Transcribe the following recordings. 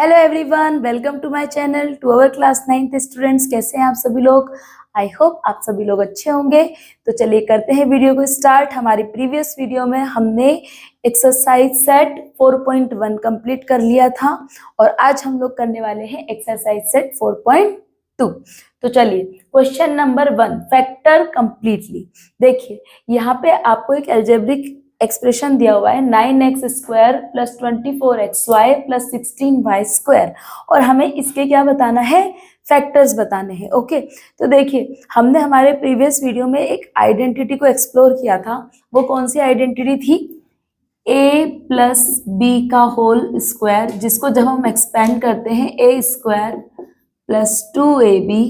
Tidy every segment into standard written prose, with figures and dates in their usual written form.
Hello everyone, welcome to my channel to our class 9th students. कैसे हैं आप सभी लोग? आई होप आप सभी लोग अच्छे होंगे। तो चलिए करते हैं वीडियो को स्टार्ट। हमारी प्रीवियस वीडियो में हमने एक्सरसाइज सेट 4.1 कंप्लीट कर लिया था और आज हम लोग करने वाले हैं एक्सरसाइज सेट 4.2। तो चलिए क्वेश्चन नंबर 1, फैक्टर कंप्लीटली। देखिए यहाँ पे आपको एक अलजेब्रिक एक्सप्रेशन दिया हुआ है 9x square plus 24xy plus 16y square और हमें इसके क्या बताना है, फैक्टर्स बताने हैं। ओके, तो देखिए हमने हमारे प्रीवियस वीडियो में एक आइडेंटिटी को एक्सप्लोर किया था। वो कौन सी आइडेंटिटी थी? a प्लस बी का होल स्क्वायर, जिसको जब हम एक्सपेंड करते हैं a square plus 2ab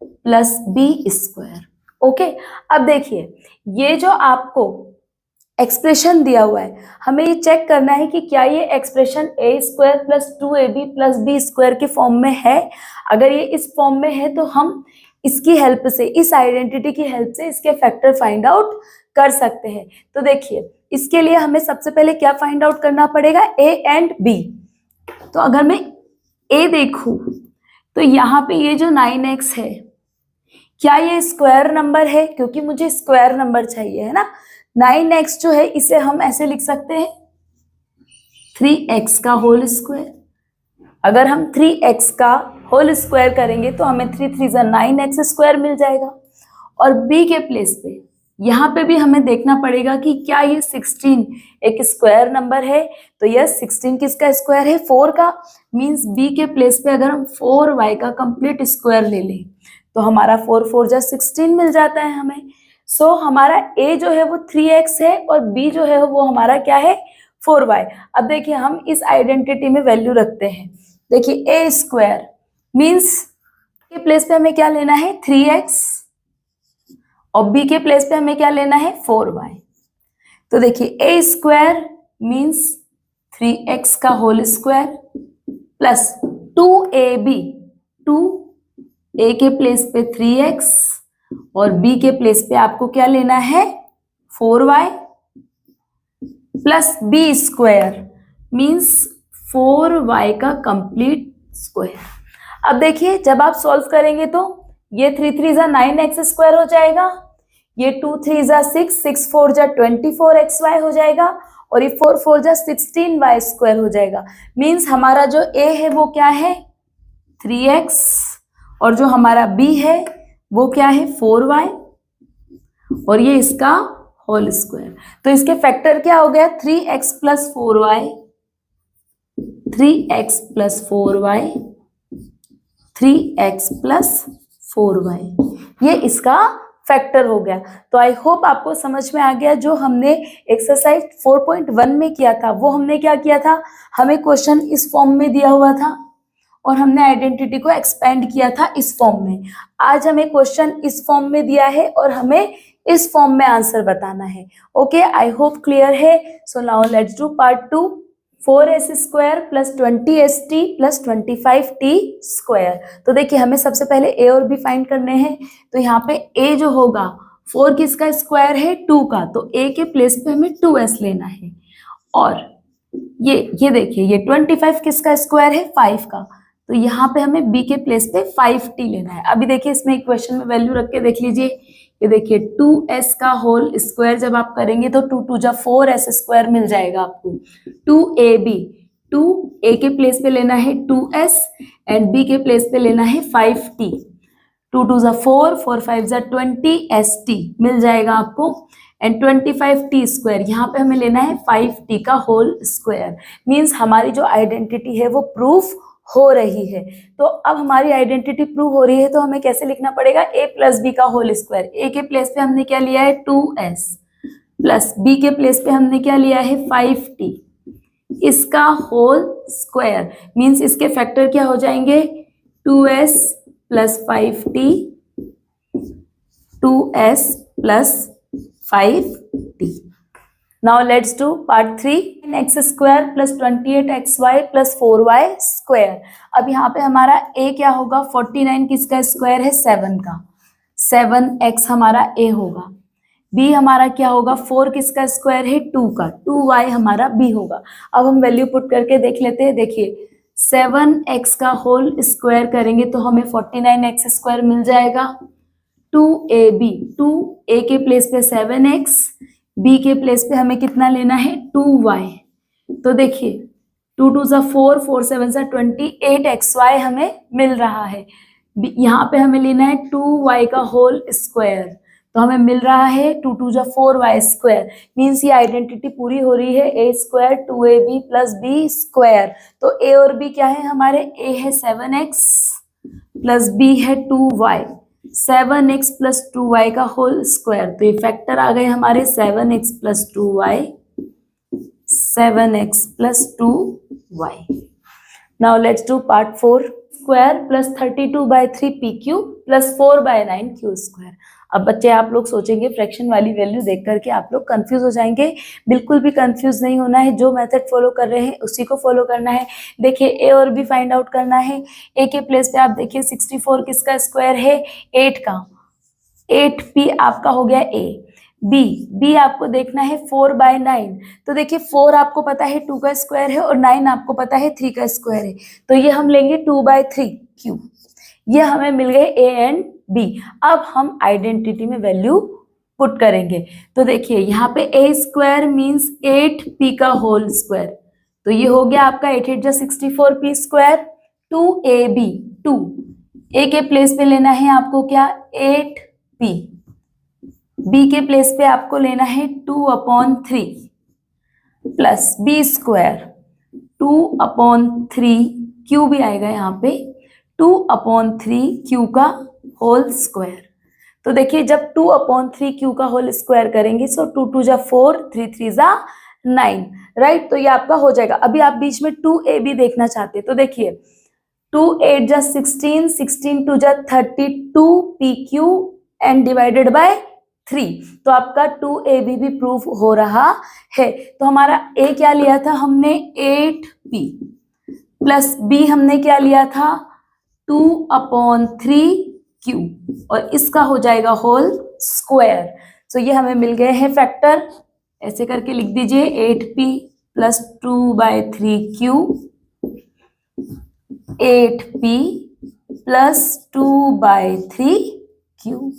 plus B square. Okay, अब देखिए ये जो आपको एक्सप्रेशन दिया हुआ है, हमें ये चेक करना है कि क्या ये expression a square plus 2ab plus B square के फॉर्म में है। अगर ये इस फॉर्म में है तो हम इसकी हेल्प से, इस आइडेंटिटी की हेल्प से इसके फैक्टर फाइंड आउट कर सकते हैं। तो देखिए इसके लिए हमें सबसे पहले क्या फाइंड आउट करना पड़ेगा, a एंड b। तो अगर मैं a देखूं तो यहाँ पे ये जो 9x है, क्या ये स्क्वायर नंबर है? क्योंकि मुझे स्क्वायर नंबर चाहिए है ना। 9x जो है इसे हम ऐसे लिख सकते हैं 3x का होल स्क्वायर। अगर हम 3x का होल स्क्वायर करेंगे तो हमें 3 3 9x स्क्वायर मिल जाएगा। और b के प्लेस पे यहाँ पे भी हमें देखना पड़ेगा कि क्या ये 16 एक स्क्वायर नंबर है। तो यस, 16 किसका स्क्वायर है? 4 का। मींस b के प्लेस पे अगर हम 4y का कंप्लीट स्क्वायर ले लें तो हमारा 4 4 जा 16 मिल जाता है हमें। सो हमारा a जो है वो 3x है और b जो है वो हमारा क्या है, 4y। अब देखिए हम इस आइडेंटिटी में वैल्यू रखते हैं। देखिए a स्क्वायर मीन्स के प्लेस पे हमें क्या लेना है, 3x, और b के प्लेस पे हमें क्या लेना है, 4y। तो देखिए a स्क्वायर मीन्स 3x का whole square plus 2ab, 2a के प्लेस पे 3x और b के प्लेस पे आपको क्या लेना है, 4y plus b square means 4y का कंप्लीट स्क्वायर। अब देखिए जब आप सॉल्व करेंगे तो ये 3 3 जा 9x स्क्वायर हो जाएगा, ये 2 3 जा 6, 6 4 जा 24xy हो जाएगा और ये 4 4 जा 16y स्क्वायर हो जाएगा। मीन्स हमारा जो a है वो क्या है, 3x, और जो हमारा b है वो क्या है, 4y, और ये इसका होल स्क्वायर। तो इसके फैक्टर क्या हो गया, 3x plus 4y, 3x plus 4y, 3x plus 4y, ये इसका फैक्टर हो गया। तो आई होप आपको समझ में आ गया। जो हमने एक्सरसाइज 4.1 में किया था वो हमने क्या किया था, हमें क्वेश्चन इस फॉर्म में दिया हुआ था और हमने आइडेंटिटी को एक्सपेंड किया था इस फॉर्म में। आज हमें क्वेश्चन इस फॉर्म में दिया है और हमें इस फॉर्म में आंसर बताना है। ओके, आई होप क्लियर है। So now let's do part 2। 4s square plus 20st plus 25t square. तो देखिए हमें सबसे पहले a और b फाइंड करने हैं। तो यहाँ पे a जो होगा 4 किसका स्क्वायर है, 2 का, तो a के प्लेस पे हमें 2s लेना है। और ये देखिए ये 25 किसका स्क्वायर है, 5 का, तो यहाँ पे हमें b के प्लेस पे 5t लेना है। अभी देखिए इसमें इक्वेशन में वैल्यू रख के देख लीजिए। ये देखिए 2s का होल स्क्वायर जब आप करेंगे तो 2 2 जा 4s स्क्वायर मिल जाएगा आपको। 2ab, 2a के प्लेस पे लेना है 2s एंड b के प्लेस पे लेना है 5t। 2 2 जा 4, 4 5 जा 20st मिल जाएगा आपको। एंड 25t स्क्वायर, यहाँ पे हमें लेना है 5t का होल स्क्वायर। मीन्स हमारी जो आइडेंटिटी है वो प्रूफ हो रही है। तो अब हमारी आइडेंटिटी प्रूव हो रही है तो हमें कैसे लिखना पड़ेगा, a प्लस बी का होल स्क्वायर। a के प्लेस पे हमने क्या लिया है, 2s, प्लस b के प्लेस पे हमने क्या लिया है, 5t, इसका होल स्क्वायर। मीन्स इसके फैक्टर क्या हो जाएंगे, 2s plus 5t, 2s plus 5t। Now let's do part 3, x square plus 28xy plus 4y square. अब यहाँ पे हमारा a क्या होगा, 49 किसका स्क्वायर है, 7 का, 7x हमारा a होगा। b हमारा क्या होगा, 4 किसका स्क्वायर है, 2 का, 2y हमारा b होगा। अब हम वैल्यू पुट करके देख लेते हैं। देखिए 7x का होल स्क्वायर करेंगे तो हमें 49x स्क्वायर मिल जाएगा। 2ab, 2a के प्लेस पे 7x, b के प्लेस पे हमें कितना लेना है 2y। तो देखिए 2 2 सा 4, 4 7 सा 28xy हमें मिल रहा है। यहाँ पे हमें लेना है 2y का होल स्क्वायर, तो हमें मिल रहा है 2 2 जा 4y स्क्वायर। मीन्स ये आइडेंटिटी पूरी हो रही है, a square 2ab plus b square. तो a और b क्या है हमारे, a है 7x प्लस b है 2y, 7x प्लस 2y का होल स्क्वायर। तो ये फैक्टर आ गए हमारे 7x plus 2y, 7x plus 2y। Now let's do part 4। Square plus 32/3 pq plus 4/9 q square. अब बच्चे आप लोग सोचेंगे फ्रैक्शन वाली वैल्यू देख करके आप लोग कंफ्यूज हो जाएंगे। बिल्कुल भी कंफ्यूज नहीं होना है, जो मेथड फॉलो कर रहे हैं उसी को फॉलो करना है। देखिए ए और बी फाइंड आउट करना है। ए के प्लेस पे आप देखिए 64 किसका स्क्वायर है, 8 का, 8p आपका हो गया ए। बी आपको देखना है 4/9। तो देखिए 4 आपको पता है 2 का स्क्वायर है और 9 आपको पता है 3 का स्क्वायर है, तो ये हम लेंगे 2/3 क्यू। ये हमें मिल गए ए एंड बी। अब हम आइडेंटिटी में वैल्यू पुट करेंगे। तो देखिए यहाँ पे ए स्क्वायर मीन्स 8p का होल स्क्वायर, तो ये हो गया आपका 8 8 जा 64p स्क्वायर। 2ab, 2 ए के प्लेस पे लेना है आपको क्या 8p, बी के प्लेस पे आपको लेना है 2/3 प्लस बी स्क्वायर 2/3, क्यू भी आएगा यहाँ पे 2/3 क्यू का होल स्क्वायर। तो देखिए जब 2/3 क्यू का होल स्क्वायर करेंगे सो 2 2 जा 4, 3 3 जा 9, राइट। तो ये आपका हो जाएगा। अभी आप बीच में 2ab देखना चाहते हैं, तो देखिए 2 8 जा 16, 16 2 जा 32 pq एंड डिवाइडेड बाय 3। तो आपका 2ab भी प्रूफ हो रहा है। तो हमारा a क्या लिया था हमने 8p प्लस b हमने क्या लिया था 2/3 q और इसका हो जाएगा होल स्क्वायर। तो ये हमें मिल गए हैं फैक्टर। ऐसे करके लिख दीजिए 8p plus 2/3 q, 8p plus 2/3 q।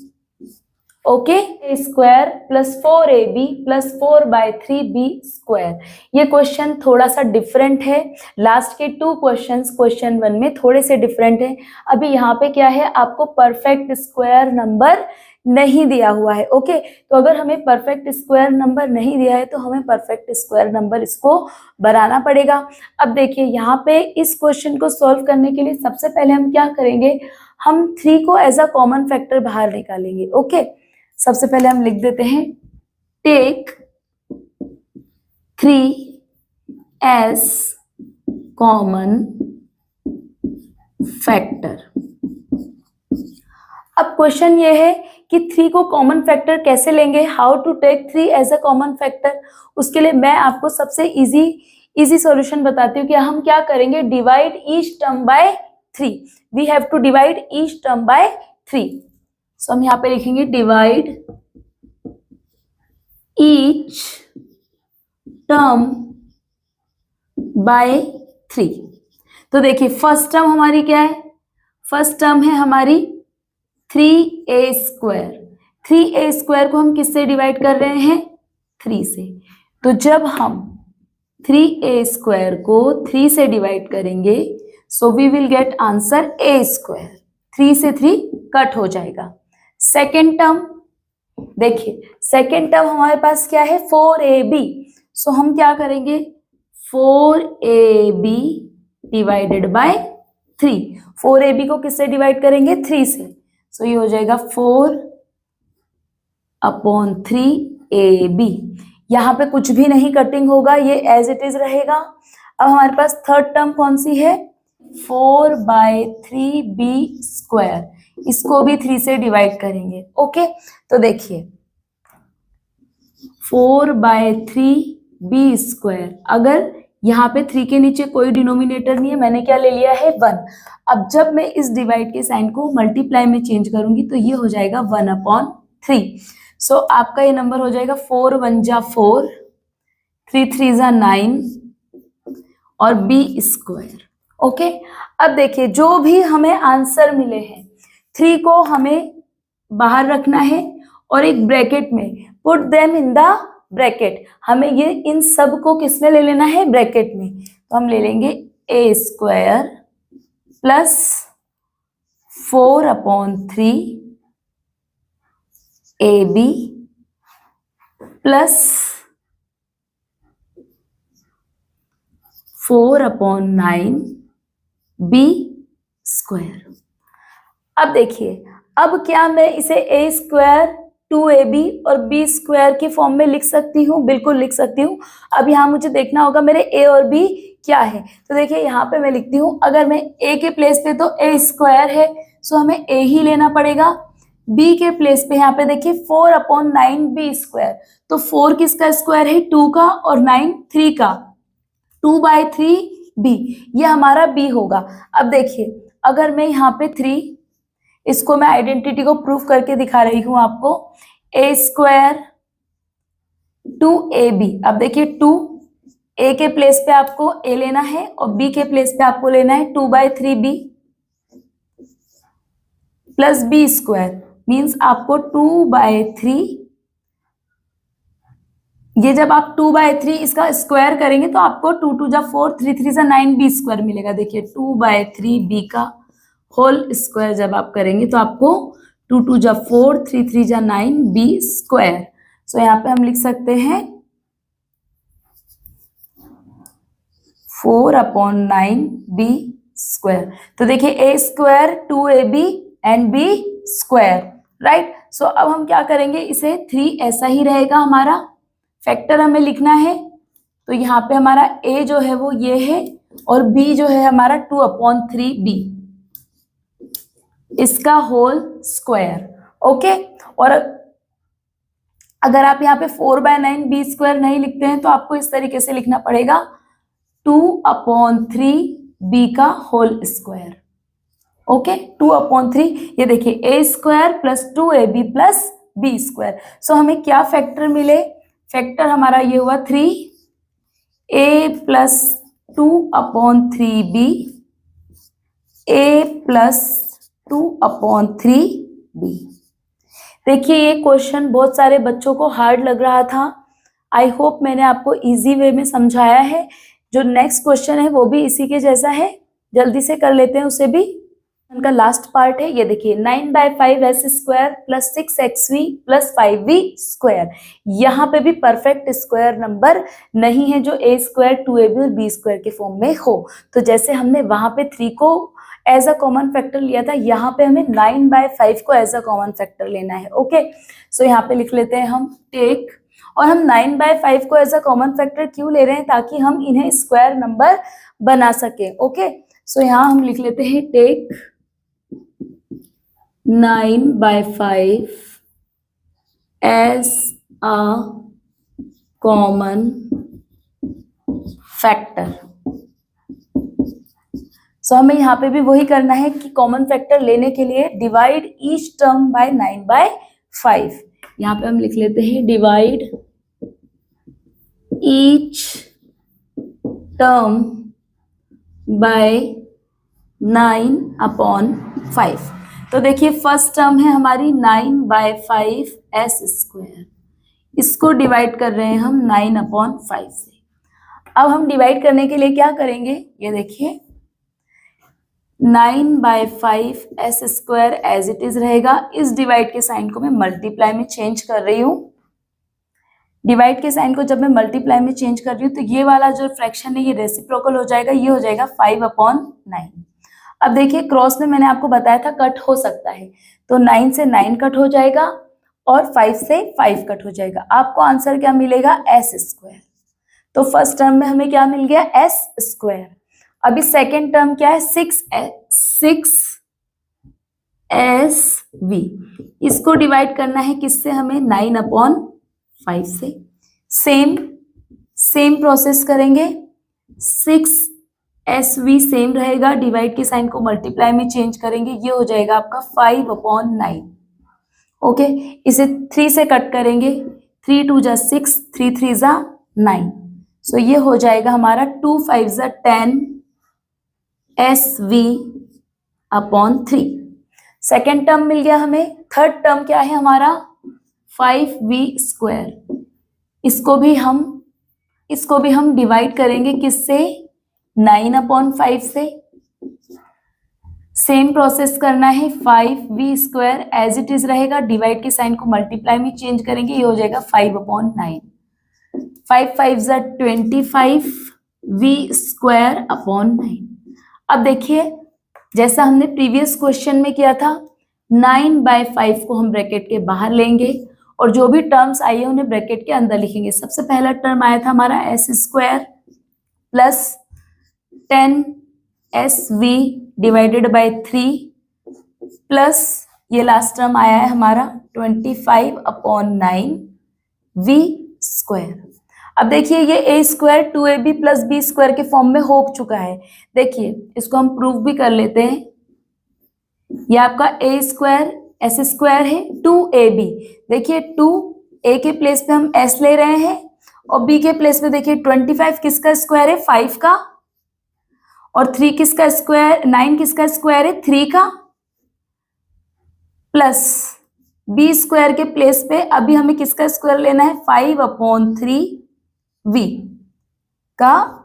Okay, A square plus 4ab plus 4/3b square. ये क्वेश्चन थोड़ा सा डिफरेंट है। लास्ट के 2 क्वेश्चंस क्वेश्चन 1 में थोड़े से डिफरेंट है। अभी यहाँ पे क्या है, आपको परफेक्ट स्क्वायर नंबर नहीं दिया हुआ है। ओके, तो अगर हमें परफेक्ट स्क्वायर नंबर नहीं दिया है तो हमें परफेक्ट स्क्वायर नंबर इसको बनाना पड़ेगा। अब देखिए यहाँ पे इस क्वेश्चन को सॉल्व करने के लिए सबसे पहले हम क्या करेंगे, हम 3 को एज अ कॉमन फैक्टर बाहर निकालेंगे। ओके, सबसे पहले हम लिख देते हैं टेक 3 एज कॉमन फैक्टर। अब क्वेश्चन ये है कि 3 को कॉमन फैक्टर कैसे लेंगे, how to take 3 as a common factor. उसके लिए मैं आपको सबसे इजी सॉल्यूशन बताती हूँ कि हम क्या करेंगे, divide each term by 3। We have to divide each term by 3। So हम यहाँ पे लिखेंगे डिवाइड ईच टर्म बाय 3। तो देखिए फर्स्ट टर्म हमारी क्या है, फर्स्ट टर्म है हमारी 3a स्क्वायर। 3a स्क्वायर को हम किससे डिवाइड कर रहे हैं, 3 से। तो जब हम 3a स्क्वायर को 3 से डिवाइड करेंगे so we will get answer a square. 3 से 3 कट हो जाएगा। सेकेंड टर्म देखिए, सेकेंड टर्म हमारे पास क्या है 4ab। सो हम क्या करेंगे 4ab डिवाइडेड बाय 3। 4ab को किससे डिवाइड करेंगे 3 से। सो ये हो जाएगा 4/3ab। यहाँ पे कुछ भी नहीं कटिंग होगा, ये एज इट इज रहेगा। अब हमारे पास थर्ड टर्म कौन सी है 4/3b स्क्वायर, इसको भी 3 से डिवाइड करेंगे। ओके, तो देखिए 4/3b स्क्वायर, अगर यहाँ पे 3 के नीचे कोई डिनोमिनेटर नहीं है, मैंने क्या ले लिया है 1। अब जब मैं इस डिवाइड के साइन को मल्टीप्लाई में चेंज करूंगी तो ये हो जाएगा 1/3। सो आपका ये नंबर हो जाएगा 4 1 जा 4, 3 3 जा 9 और b स्क्वायर। ओके, अब देखिए जो भी हमें आंसर मिले हैं 3 को हमें बाहर रखना है और एक ब्रैकेट में put them in the bracket, हमें ये इन सब को किस में ले लेना है, ब्रैकेट में। तो हम ले लेंगे A square plus 4/3 AB plus 4/9 B square. अब देखिए, अब क्या मैं इसे ए स्क्वायर 2AB और B स्क्वायर के फॉर्म में लिख सकती हूँ? बिल्कुल लिख सकती हूँ। अब यहाँ मुझे देखना होगा मेरे A और B क्या है। तो देखिए यहाँ पे मैं लिखती हूँ, अगर मैं A के प्लेस पे तो A स्क्वायर है, सो हमें A ही लेना पड़ेगा। B के प्लेस पे यहाँ पे देखिए 4/9 B स्क्वायर, तो 4 किसका स्क्वायर है, 2 का, और 9 3 का, 2/3 B, ये हमारा B होगा। अब देखिए अगर मैं यहाँ पे 3, इसको मैं आइडेंटिटी को प्रूफ करके दिखा रही हूं आपको, A स्क्वायर 2AB। अब देखिए 2 A के प्लेस पे आपको A लेना है और B के प्लेस पे आपको लेना है 2/3B plus B square, means आपको 2/3, ये जब आप 2/3 इसका स्क्वायर करेंगे तो आपको 2 2 जा 4, 3 3 जा 9 B स्क्वायर मिलेगा। देखिए 2/3B का होल स्क्वायर जब आप करेंगे तो आपको 2 2 जा 4, 3 3 जा 9 B स्क्वायर। सो यहाँ पे हम लिख सकते हैं 4/9 B स्क्वायर। तो देखिए A square 2AB and B square, right. So अब हम क्या करेंगे, इसे 3 ऐसा ही रहेगा, हमारा फैक्टर हमें लिखना है। तो यहाँ पे हमारा A जो है वो ये है और B जो है हमारा 2/3B, इसका होल स्क्वायर। ओके, और अगर आप यहाँ पे 4/9 B स्क्वायर नहीं लिखते हैं तो आपको इस तरीके से लिखना पड़ेगा 2/3B का होल स्क्वायर। ओके, 2/3, ये देखिए A square plus 2AB plus B square. So हमें क्या फैक्टर मिले, फैक्टर हमारा ये हुआ 3A plus 2/3B, A plus 2/3B। देखिए ये क्वेश्चन बहुत सारे बच्चों को हार्ड लग रहा था। आई होप मैंने आपको इजी वे में समझाया है। जो नेक्स्ट क्वेश्चन है वो भी इसी के जैसा है, जल्दी से कर लेते हैं उसे भी। उनका लास्ट पार्ट है, ये देखिए 9/5 S² plus 6XV plus 5V square. यहाँ पे भी परफेक्ट स्क्वायर नंबर नहीं है जो A² 2AB और B स्क्वायर के फॉर्म में हो। तो जैसे हमने वहां पे 3 को एज अ कॉमन फैक्टर लिया था, यहाँ पे हमें 9/5 को एज अ कॉमन फैक्टर लेना है। ओके, सो यहाँ पे लिख लेते हैं हम टेक, और हम 9/5 को एज अ कॉमन फैक्टर क्यों ले रहे हैं, ताकि हम इन्हें स्क्वायर नंबर बना सके। ओके, सो यहाँ हम लिख लेते हैं take 9/5 as a common factor. So हमें यहाँ पे भी वही करना है कि कॉमन फैक्टर लेने के लिए डिवाइड ईच टर्म बाय 9/5। यहाँ पे हम लिख लेते हैं डिवाइड ईच टर्म बाय 9/5। तो देखिए फर्स्ट टर्म है हमारी 9/5 S², इसको डिवाइड कर रहे हैं हम 9/5 से। अब हम डिवाइड करने के लिए क्या करेंगे, ये देखिए 9/5 S² एज इट इज रहेगा। इस डिवाइड के साइन को मैं मल्टीप्लाई में चेंज कर रही हूँ। डिवाइड के साइन को जब मैं मल्टीप्लाई में चेंज कर रही हूँ तो ये वाला जो फ्रैक्शन है ये रेसिप्रोकल हो जाएगा, ये हो जाएगा 5/9। अब देखिए क्रॉस में मैंने आपको बताया था कट हो सकता है, तो 9 से 9 कट हो जाएगा और 5 से 5 कट हो जाएगा। आपको आंसर क्या मिलेगा, S²। तो फर्स्ट टर्म में हमें क्या मिल गया, S²। अभी सेकेंड टर्म क्या है, 6SV। इसको डिवाइड करना है किससे, हमें 9/5 से। सेम प्रोसेस करेंगे, 6SV सेम रहेगा, डिवाइड के साइन को मल्टीप्लाई में चेंज करेंगे, ये हो जाएगा आपका 5/9। ओके, इसे 3 से कट करेंगे, 3 2 जा 6, 3 3 जा 9। सो ये हो जाएगा हमारा 2 5 जा 10 SV अपॉन 3। सेकेंड टर्म मिल गया हमें। थर्ड टर्म क्या है हमारा 5V स्क्वायर। इसको भी हम डिवाइड करेंगे किससे 9/5 से। सेम प्रोसेस करना है। 5V square as it is रहेगा, डिवाइड के साइन को मल्टीप्लाई में चेंज करेंगे, ये हो जाएगा 5/9। 5 5 ज़ा 25 V स्क्वायर अपॉन 9। अब देखिए जैसा हमने प्रीवियस क्वेश्चन में किया था 9/5 को हम ब्रैकेट के बाहर लेंगे और जो भी टर्म्स आई है उन्हें ब्रैकेट के अंदर लिखेंगे। सबसे पहला टर्म आया था हमारा S square plus 10SV divided by 3 plus ये लास्ट टर्म आया है हमारा 25/9 V स्क्वायर। अब देखिए ये a square 2ab plus b square के फॉर्म में हो चुका है। देखिए इसको हम प्रूव भी कर लेते हैं। ये आपका a स्क्वायर s स्क्वायर है 2ab। देखिए 2a के प्लेस पे हम s ले रहे हैं और b के प्लेस पे देखिए 25 किसका स्क्वायर है 5 का, और 3 किसका स्क्वायर 9 किसका स्क्वायर है 3 का, प्लस b स्क्वायर के प्लेस पे अभी हमें किसका स्क्वायर लेना है 5/3v का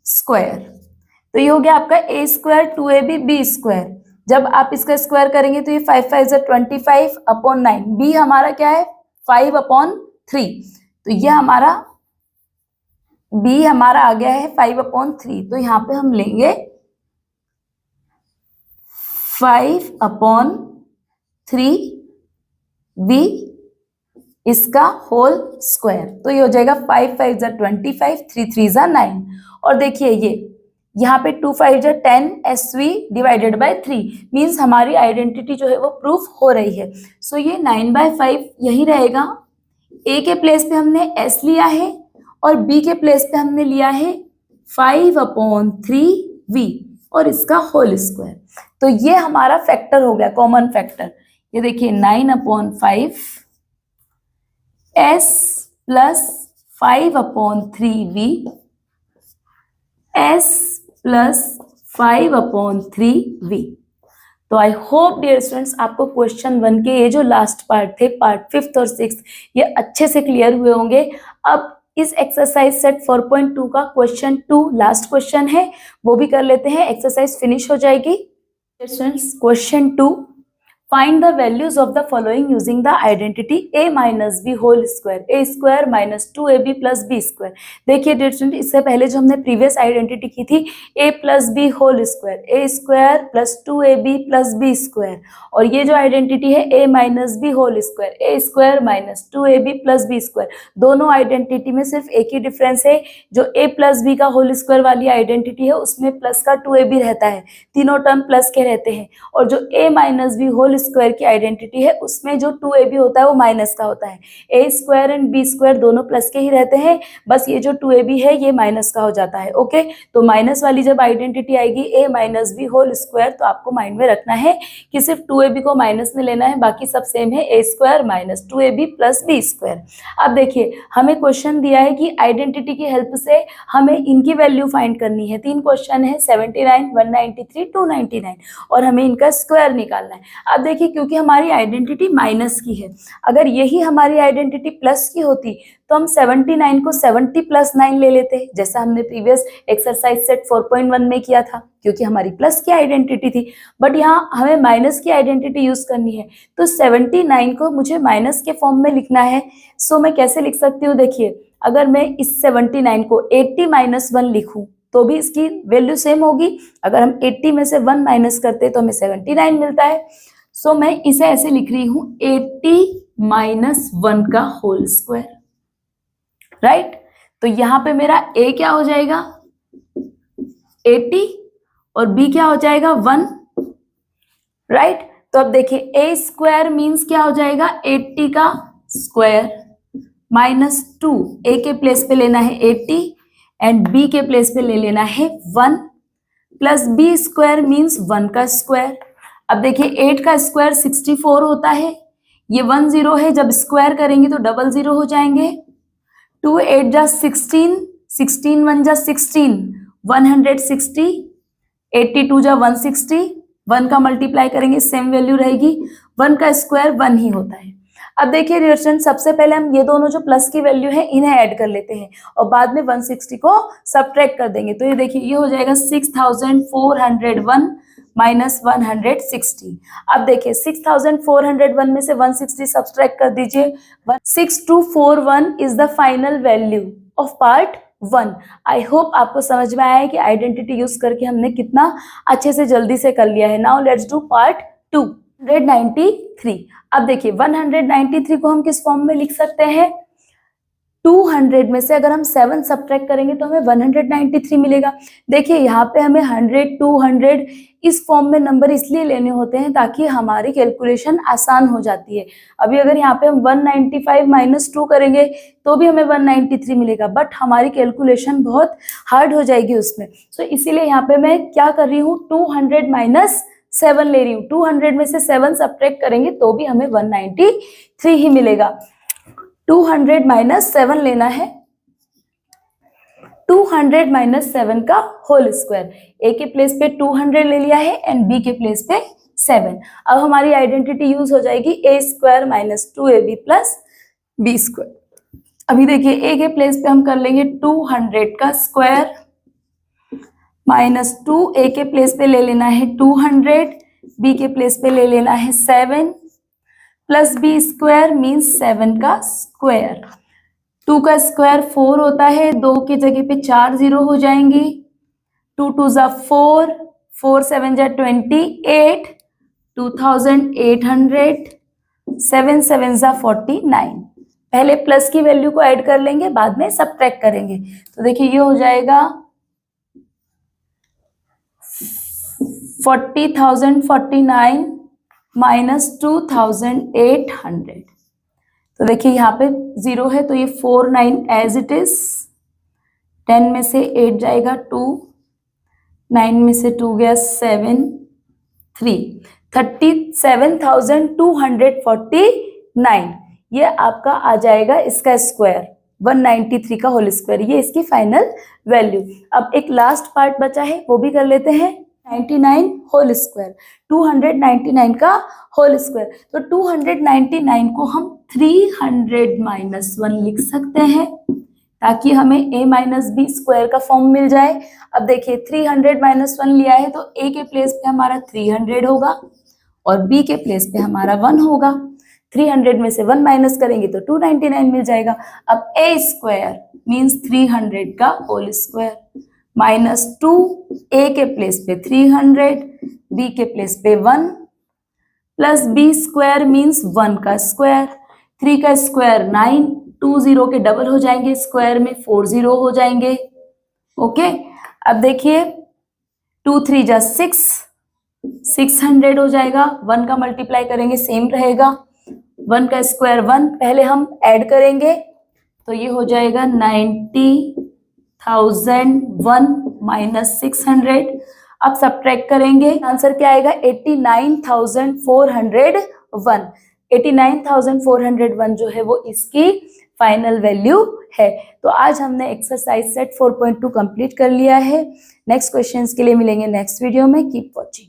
स्क्वायर। तो ये हो गया आपका a square 2ab b square. जब आप इसका स्क्वायर करेंगे तो ये 5 5 ज़ा 25/9। b हमारा क्या है 5/3। तो ये हमारा b हमारा आ गया है 5/3। तो यहाँ पे हम लेंगे 5/3v इसका होल स्क्वायर। तो ये हो जाएगा 5 5 ज़ा 25, 3 3 ज़ा 9। और देखिए ये यहाँ पे 2 5 ज़ा 10 SV डिवाइडेड बाय 3 मीन्स हमारी आइडेंटिटी जो है वो प्रूफ हो रही है। सो ये 9/5 यही रहेगा। a के प्लेस पे हमने s लिया है और b के प्लेस पे हमने लिया है 5/3v और इसका होल स्क्वायर। तो ये हमारा फैक्टर हो गया, कॉमन फैक्टर। ये देखिए 9/5 s plus 5/3v s plus 5/3v। तो आई होप डियर स्टूडेंट्स आपको क्वेश्चन 1 के ये जो लास्ट पार्ट थे, पार्ट 5th और 6th, ये अच्छे से क्लियर हुए होंगे। अब इस एक्सरसाइज सेट 4.2 का क्वेश्चन 2 लास्ट क्वेश्चन है, वो भी कर लेते हैं, एक्सरसाइज फिनिश हो जाएगी। Students question 2, find the values of the following using the identity a minus b whole square, a square minus 2ab plus B square. देखिए डियर स्टूडेंट इससे पहले जो हमने प्रीवियस आइडेंटिटी की थी a plus b whole square, a square plus 2ab plus B square, और ये जो आइडेंटिटी है a minus b whole square, a square minus 2ab plus B square. दोनों आइडेंटिटी में सिर्फ एक ही डिफरेंस है, जो a प्लस बी का होल स्क्वायर वाली आइडेंटिटी है उसमें प्लस का 2ab रहता है, तीनों टर्म प्लस के रहते हैं, और जो a minus b whole square की आइडेंटिटी है उसमें जो 2ab होता है वो माइनस का होता है। a square and b square दोनों प्लस के ही रहते हैं, बस ये जो 2ab है ये माइनस का हो जाता है। ओके, तो माइनस वाली जब आइडेंटिटी आएगी a minus b whole square, तो आपको माइंड में रखना है कि सिर्फ 2ab को माइनस में लेना है, बाकी सब सेम है, a square minus 2ab plus b square. अब देखिए हमें क्वेश्चन दिया है कि आइडेंटिटी की हेल्प से हमें इनकी वैल्यू फाइंड करनी है। 3 क्वेश्चन है, 79, 193, 299, और हमें इनका स्क्वायर निकालना है। अब देखिए क्योंकि हमारी आइडेंटिटी माइनस की है, अगर यही हमारी आइडेंटिटी प्लस की होती तो हम 79 को 70 प्लस 9 ले लेते, जैसा हमने प्रीवियस एक्सरसाइज सेट 4.1 में किया था, क्योंकि हमारी प्लस की आइडेंटिटी थी। बट यहाँ हमें माइनस की आइडेंटिटी यूज करनी है, तो 79 को मुझे माइनस के फॉर्म में लिखना है। सो मैं कैसे लिख सकती हूँ, देखिए अगर मैं इस 79 को 80 माइनस 1 लिखूँ तो भी इसकी वैल्यू सेम होगी। अगर हम 80 में से 1 माइनस करते तो हमें 79 मिलता है। सो मैं इसे ऐसे लिख रही हूं 80 माइनस 1 का होल स्क्वायर, राइट। तो यहां पे मेरा a क्या हो जाएगा 80 और b क्या हो जाएगा 1, राइट। तो अब देखिए a स्क्वायर मीन्स क्या हो जाएगा 80 का स्क्वायर माइनस 2, a के प्लेस पे लेना है 80 एंड b के प्लेस पे ले लेना है 1, प्लस b स्क्वायर मीन्स 1 का स्क्वायर। अब देखिए 8 का स्क्वायर 64 होता है, ये 1 0 है, जब स्क्वायर करेंगे तो डबल 0 हो जाएंगे। 2 8 जा 16, 16 1 जा 16, 160 82 जा 160, 1 का मल्टीप्लाई करेंगे सेम वैल्यू रहेगी, 1 का स्क्वायर 1 ही होता है। अब देखिए डियर स्टूडेंट, सबसे पहले हम ये दोनों जो प्लस की वैल्यू है इन्हें ऐड कर लेते हैं और बाद में 160 को सब्ट्रैक्ट कर देंगे। तो ये देखिए ये हो जाएगा 6401 माइनस 160। अब देखिए 6401 में से 160 सब्ट्रैक्ट कर दीजिए। 6241 is the final value of part 1। I hope आपको समझ में आया है कि आइडेंटिटी यूज करके हमने कितना अच्छे से जल्दी से कर लिया है। Now let's do part 2, 193। अब देखिए 193 को हम किस फॉर्म में लिख सकते हैं, 200 में से अगर हम 7 सब्ट्रैक्ट करेंगे तो हमें 193 मिलेगा। देखिए यहाँ पे हमें 100, 200 इस फॉर्म में नंबर इसलिए लेने होते हैं ताकि हमारी कैलकुलेशन आसान हो जाती है। अभी अगर यहाँ पे हम 195 माइनस 2 करेंगे तो भी हमें 193 मिलेगा, बट हमारी कैलकुलेशन बहुत हार्ड हो जाएगी उसमें। सो इसीलिए यहाँ पे मैं क्या कर रही हूँ, 200 माइनस 7 ले रही हूँ। 200 में से 7 सब्ट्रैक्ट करेंगे तो भी हमें 193 ही मिलेगा। 200 माइनस 7 लेना है, 200 माइनस 7 का होल स्क्वायर। ए के प्लेस पे 200 ले लिया है एंड बी के प्लेस पे 7। अब हमारी आइडेंटिटी यूज हो जाएगी A square minus 2ab plus B square. अभी देखिए ए के प्लेस पे हम कर लेंगे 200 का स्क्वायर माइनस 2, ए के प्लेस पे ले लेना है 200, बी के प्लेस पे ले लेना है 7 प्लस बी स्क्वायर मीन्स 7 का स्क्वायर। 2 का स्क्वायर 4 होता है, 2 की जगह पे 4 जीरो हो जाएंगी। 2 2 जा 4, 4 7 जा 28, 2800, 7 7 जा 49। पहले प्लस की वैल्यू को ऐड कर लेंगे, बाद में सब्ट्रैक्ट करेंगे। तो देखिए ये हो जाएगा 40,049 माइनस 2,800। तो देखिए यहाँ पे 0 है तो ये 49 एज इट इज। 10 में से 8 जाएगा 2, 9 में से 2 गया 7, 3, 37,249 ये आपका आ जाएगा इसका स्क्वायर, 193 का होल स्क्वायर, ये इसकी फाइनल वैल्यू। अब एक लास्ट पार्ट बचा है वो भी कर लेते हैं, 99 होल स्क्वायर, 299 का होल स्क्वायर। तो 299 को हम 300 माइनस 1 लिख सकते हैं ताकि हमें a माइनस बी स्क्वायर का फॉर्म मिल जाए। अब देखिए 300 माइनस 1 लिया है तो a के प्लेस पे हमारा 300 होगा और b के प्लेस पे हमारा 1 होगा। 300 में से 1 माइनस करेंगे तो 299 मिल जाएगा। अब a स्क्वायर मीन्स 300 का होल स्क्वायर माइनस 2, a के प्लेस पे 300, b के प्लेस पे 1 प्लस b स्क्वायर मीन्स 1 का स्क्वायर। 3 का स्क्वायर 9, 2 0 के डबल हो जाएंगे, स्क्वायर में 4 0 हो जाएंगे। ओके, अब देखिए 2 3 जा 6, 600 हो जाएगा। 1 का मल्टीप्लाई करेंगे सेम रहेगा, 1 का स्क्वायर 1। पहले हम ऐड करेंगे तो ये हो जाएगा 90,001 माइनस 600। अब सब्ट्रैक्ट करेंगे, आंसर क्या आएगा 89,401। 89,401 जो है वो इसकी फाइनल वैल्यू है। तो आज हमने एक्सरसाइज सेट 4.2 कंप्लीट कर लिया है। नेक्स्ट क्वेश्चंस के लिए मिलेंगे नेक्स्ट वीडियो में। Keep watching.